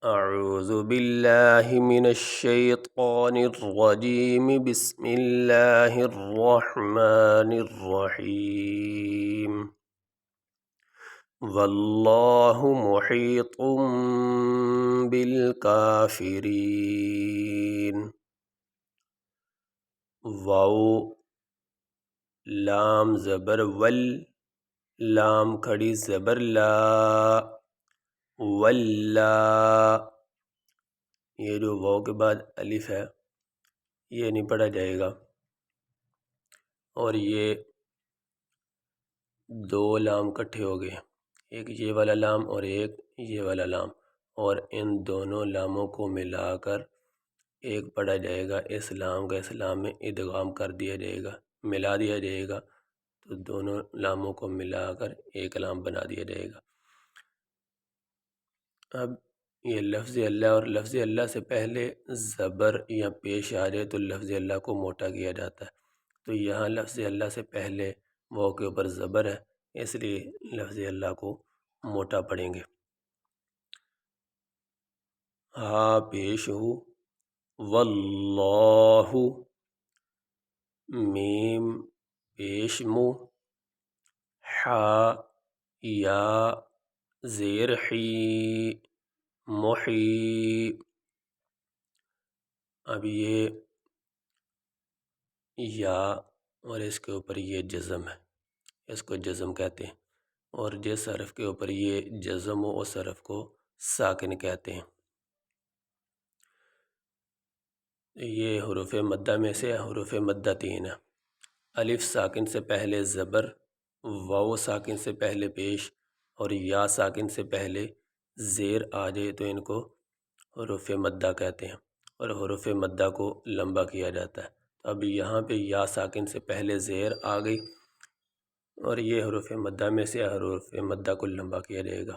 اعوذ باللہ من الشیطان الرجیم بسم اللہ الرحمن الرحیم واللہ محیط بالکافرین۔ واو لام زبر ول، لام کھڑی زبر لا، واللہ، یہ جو واو کے بعد الف ہے یہ نہیں پڑھا جائے گا، اور یہ دو لام کٹھے ہو گئے، ایک یہ والا لام اور ایک یہ والا لام، اور ان دونوں لاموں کو ملا کر ایک پڑھا جائے گا۔ اس لام کا اس لام میں ادغام کر دیا جائے گا، ملا دیا جائے گا، تو دونوں لاموں کو ملا کر ایک لام بنا دیا جائے گا۔ اب یہ لفظ اللہ، اور لفظ اللہ سے پہلے زبر یا پیش آ جائے تو لفظ اللہ کو موٹا کیا جاتا ہے، تو یہاں لفظ اللہ سے پہلے واو کے اوپر زبر ہے، اس لیے لفظ اللہ کو موٹا پڑھیں گے۔ ہا پیش ہو، واللہ، میم پیش مو، حا یا زیر حی، محی۔ اب یہ یا اور اس کے اوپر یہ جزم ہے، اس کو جزم کہتے ہیں، اور جس حرف کے اوپر یہ جزم ہو اس حرف کو ساکن کہتے ہیں۔ یہ حروف مدہ میں سے حروف مدہ تین ہیں۔ الف ساکن سے پہلے زبر، واو ساکن سے پہلے پیش، اور یا ساکن سے پہلے زیر آ جائے تو ان کو حروف مدہ کہتے ہیں، اور حروف مدہ کو لمبا کیا جاتا ہے۔ اب یہاں پہ یا ساکن سے پہلے زیر آ گئی، اور یہ حروف مدہ میں سے حروف مدہ کو لمبا کیا جائے گا۔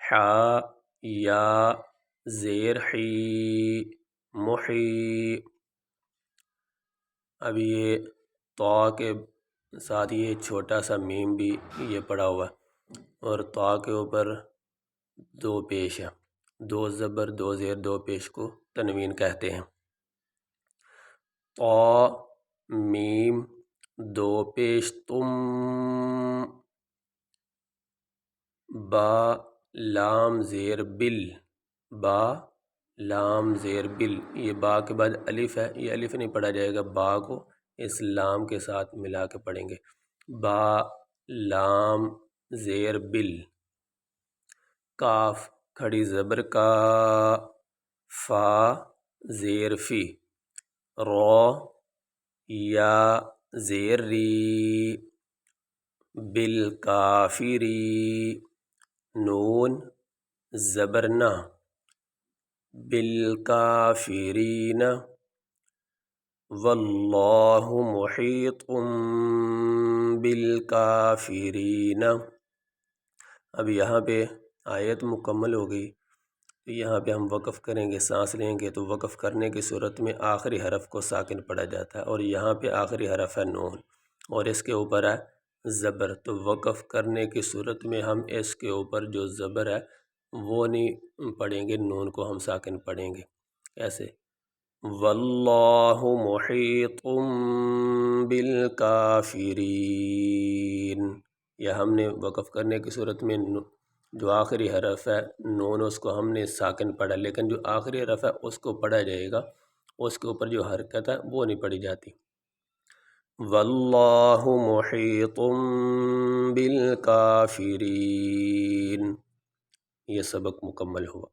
حا یا زیر حی، محی۔ اب یہ طا کے ساتھ یہ چھوٹا سا میم بھی یہ پڑا ہوا ہے، اور طا کے اوپر دو پیش ہے، دو زبر دو زیر دو پیش کو تنوین کہتے ہیں۔ طا میم دو پیش تم، با لام زیر بل، با لام زیر بل، یہ با کے بعد الف ہے، یہ الف نہیں پڑھا جائے گا، با کو اس لام کے ساتھ ملا کے پڑھیں گے، با لام زیر بل۔ کاف کھڑی زبر کا، فا زیر فی، رو یا زیر ری، بالکافری، نون زبر نا، بالکافرین، واللہ محیط بالکافرین۔ اب یہاں پہ آیت مکمل ہو گئی، تو یہاں پہ ہم وقف کریں گے، سانس لیں گے، تو وقف کرنے کی صورت میں آخری حرف کو ساکن پڑھا جاتا ہے، اور یہاں پہ آخری حرف ہے نون، اور اس کے اوپر ہے زبر، تو وقف کرنے کی صورت میں ہم اس کے اوپر جو زبر ہے وہ نہیں پڑھیں گے، نون کو ہم ساکن پڑھیں گے۔ ایسے واللہ محیط بالکافرین، یہ ہم نے وقف کرنے کی صورت میں جو آخری حرف ہے نون، اس کو ہم نے ساکن پڑھا، لیکن جو آخری حرف ہے اس کو پڑھا جائے گا، اس کے اوپر جو حرکت ہے وہ نہیں پڑھی جاتی۔ واللہ محیط بالکافرین، یہ سبق مکمل ہوا۔